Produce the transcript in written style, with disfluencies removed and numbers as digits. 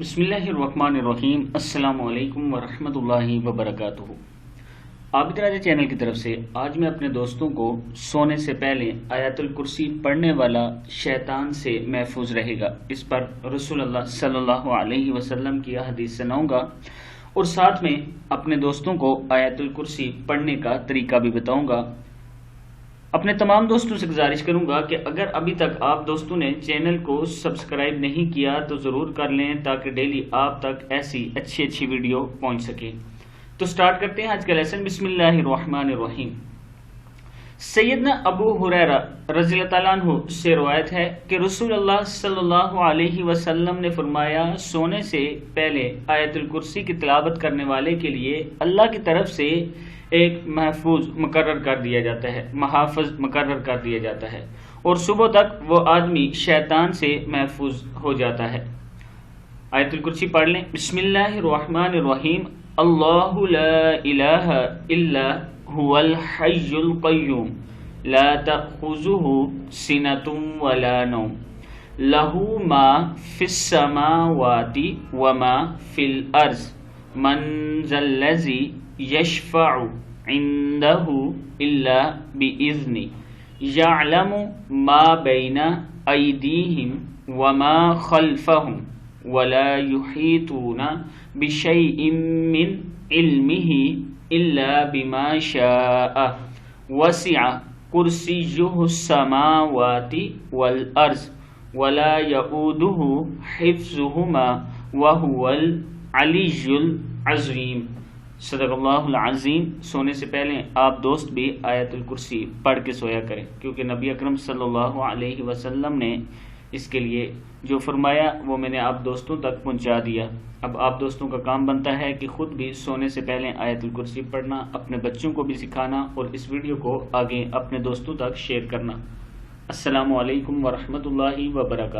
بسم اللہ الرحمن الرحیم۔ السلام علیکم ورحمۃ اللہ وبرکاتہ۔ عابد راجہ چینل کی طرف سے آج میں اپنے دوستوں کو سونے سے پہلے آیت الکرسی پڑھنے والا شیطان سے محفوظ رہے گا، اس پر رسول اللہ صلی اللہ علیہ وسلم کی حدیث سناؤں گا اور ساتھ میں اپنے دوستوں کو آیت الکرسی پڑھنے کا طریقہ بھی بتاؤں گا۔ اپنے تمام دوستوں سے گزارش کروں گا کہ اگر ابھی تک آپ دوستوں نے چینل کو سبسکرائب نہیں کیا تو ضرور کر لیں تاکہ ڈیلی آپ تک ایسی اچھی ویڈیو پہنچ سکے۔ تو سٹارٹ کرتے ہیں آج کا لیسن۔ بسم اللہ الرحمن الرحیم۔ سیدنا ابو ہریرہ رضی اللہ تعالیٰ عنہ سے روایت ہے کہ رسول اللہ صلی اللہ علیہ وسلم نے فرمایا، سونے سے پہلے آیت الکرسی کی تلاوت کرنے والے کے لیے اللہ کی طرف سے ایک محافظ مقرر کر دیا جاتا ہے اور صبح تک وہ آدمی شیطان سے محفوظ ہو جاتا ہے۔ آیت الکرسی پڑھ لیں۔ بسم اللہ الرحمن الرحیم۔ اللہ لا الہ الا هو الحی القیوم لا تأخذہ سنۃ ولا نوم لہ ما فی السماوات وما فی الارض من ذا الذی یشفع عنده الا بإذنه یعلم ما بین ایدیہم وما خلفہم ولا یحیطون بشیء من علمه الا بما شاء وسع کرسیہ السماوات والارض ولا یؤوده حفظہما وهو العلی العظیم۔ صدق اللہ العظیم۔ سونے سے پہلے آپ دوست بھی آیت الکرسی پڑھ کے سویا کریں، کیونکہ نبی اکرم صلی اللہ علیہ وسلم نے اس کے لیے جو فرمایا وہ میں نے آپ دوستوں تک پہنچا دیا۔ اب آپ دوستوں کا کام بنتا ہے کہ خود بھی سونے سے پہلے آیت الکرسی پڑھنا، اپنے بچوں کو بھی سکھانا اور اس ویڈیو کو آگے اپنے دوستوں تک شیئر کرنا۔ السلام علیکم ورحمۃ اللہ وبرکاتہ۔